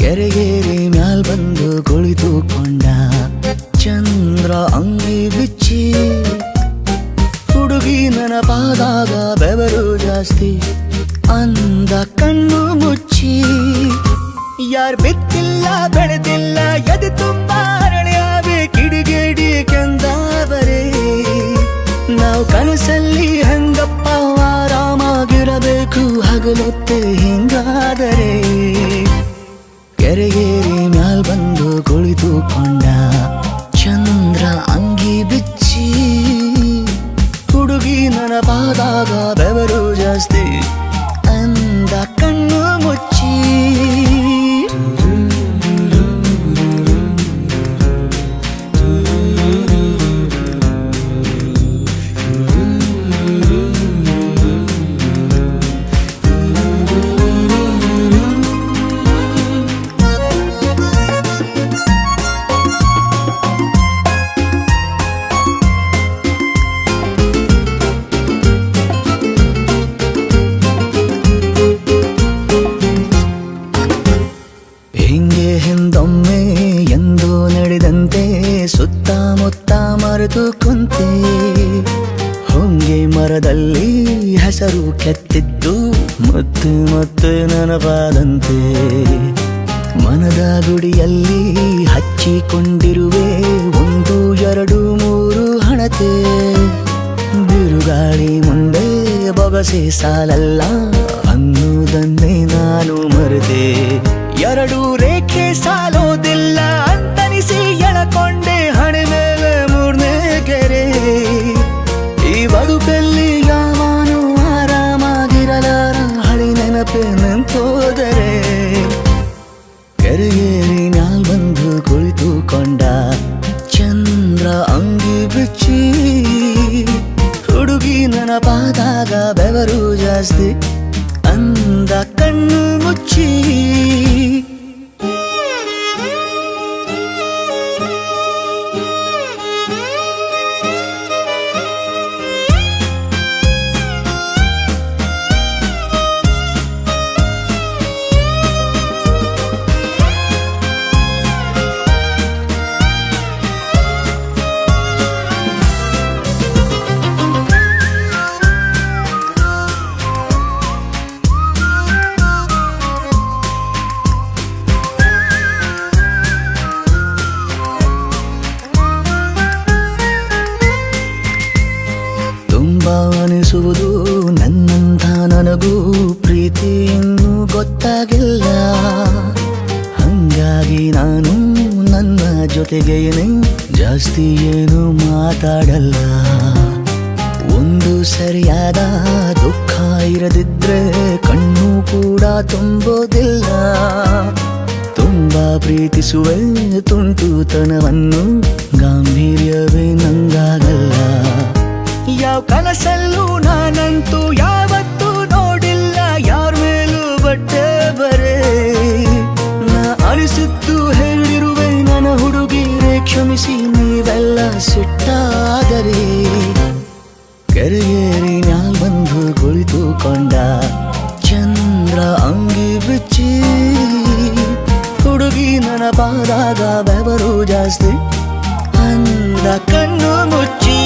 ಕೆರೆಗೇರಿ ಮ್ಯಾಲ್ ಬಂದು ಕುಳಿತುಕೊಂಡ ಚಂದ್ರ ಅಂಗಿ ಬಿಚ್ಚಿ ಹುಡುಗಿ ನೆನಪಾದಾಗ ಬೆವರು ಜಾಸ್ತಿ ಅಂದ ಕಣ್ಣು ಮುಚ್ಚಿ ಯಾರ್ ಬಿತ್ತಿಲ್ಲ ಬೆಳೆದಿಲ್ಲ ಎದೆ ತುಂಬಾ ಅರಳಿಯಾವೆ ಕಿಡಿಗೇಡಿ ಕೆಂದಾವರೆ ನಾವು ಕನಸಲ್ಲಿ ಹಂಗಪ್ಪ ಆರಾಮಾಗಿರಬೇಕು ಹಗಲೊತ್ತೆ ಹಿಂಗಾದರೆ ಕೆರೆಗೇರಿ ಮ್ಯಾಲ್ ಬಂದು ಕುಳಿತುಕೊಂಡ ಚಂದ್ರ ಅಂಗಿ ಬಿಚ್ಚಿ ಹುಡುಗಿ ನೆನಪಾದಾಗ ಬೆವರು ಜಾಸ್ತಿ ಅಂದ ಕಣ್ಣು ಮುಚ್ಚಿ ಹಿಂದೊಮ್ಮೆ ಎಂದು ನಡೆದಂತೆ ಸುತ್ತಮುತ್ತ ಮರೆತು ಕುಂತೆ ಹೊಂಗೆ ಮರದಲ್ಲಿ ಹೆಸರು ಕೆತ್ತಿದ್ದು ಮತ್ತೆ ಮತ್ತೆ ನೆನಪಾದಂತೆ ಮನದ ಗುಡಿಯಲ್ಲಿ ಹಚ್ಚಿಕೊಂಡಿರುವೆ 1 2 3 ಹಣತೆ ಬಿರುಗಾಳಿ ಮುಂದೆ ಬೊಗಸೆ ಸಾಲಲ್ಲ ಅನ್ನುವುದನ್ನೇ ನಾನು ಮರೆತೆ 2 ರೇಖೆ ಸಾಲೋದಿಲ್ಲ ಅಂತನಿಸಿ ಎಳಕೊಂಡೆ ಹಣೆ ಮೇಲೆ 3ನೇ ಗೆರೆ ಈ ಬದುಕಲ್ಲಿ ಯಾವನು ಆರಾಮಾಗಿರಲಾರ ಹಳಿ ನೆನಪೆ ನಿಂತೋದರೆ ಕೆರೆಗೇರಿ ಮ್ಯಾಲ್ ಬಂದು ಕುಳಿತುಕೊಂಡ ಚಂದ್ರ ಅಂಗಿ ಬಿಚ್ಚಿ ಹುಡುಗಿ ನೆನಪಾದಾಗ ಬೆವರು ಜಾಸ್ತಿ ಅಂದ ಕಣ್ಣು ಮುಚ್ಚಿ ಅನಿಸುವುದು ನನ್ನಂಥ ನನಗೂ ಪ್ರೀತಿ ಇನ್ನೂ ಗೊತ್ತಾಗಿಲ್ಲ ಹಂಗಾಗಿ ನಾನು ನನ್ನ ಜೊತೆಗೇನೆ ಜಾಸ್ತಿ ಏನು ಮಾತಾಡಲ್ಲ ಒಂದು ಸರಿಯಾದ ದುಃಖ ಇರದಿದ್ರೆ ಕಣ್ಣು ಕೂಡ ತುಂಬೋದಿಲ್ಲ ತುಂಬಾ ಪ್ರೀತಿಸುವೆ ತುಂಟುತನವನ್ನು ಗಾಂಭೀರ್ಯವೇ ನಂಗಾಗಲ್ಲ ಯಾವ ಕನಸಲ್ಲೂ ನಾನಂತೂ ಯಾವತ್ತೂ ನೋಡಿಲ್ಲ ಯಾರ ಮೇಲೂ ಬಟ್ಟೆ ಬರೆ ನಾ ಅನಿಸಿದ್ದು ಹೇಳಿರುವೆ ನನ್ನ ಹುಡುಗಿರೆ ಕ್ಷಮಿಸಿ ನೀವೆಲ್ಲ ಸಿಟ್ಟಾದರೆ ಕೆರೆಗೇರಿ ಮ್ಯಾಲ್ ಬಂದು ಕುಳಿತುಕೊಂಡ ಚಂದ್ರ ಅಂಗಿ ಬಿಚ್ಚಿ ಹುಡುಗಿ ನೆನಪಾದಾಗ ಬೆವರು ಜಾಸ್ತಿ ಅಂದ ಕಣ್ಣು ಮುಚ್ಚಿ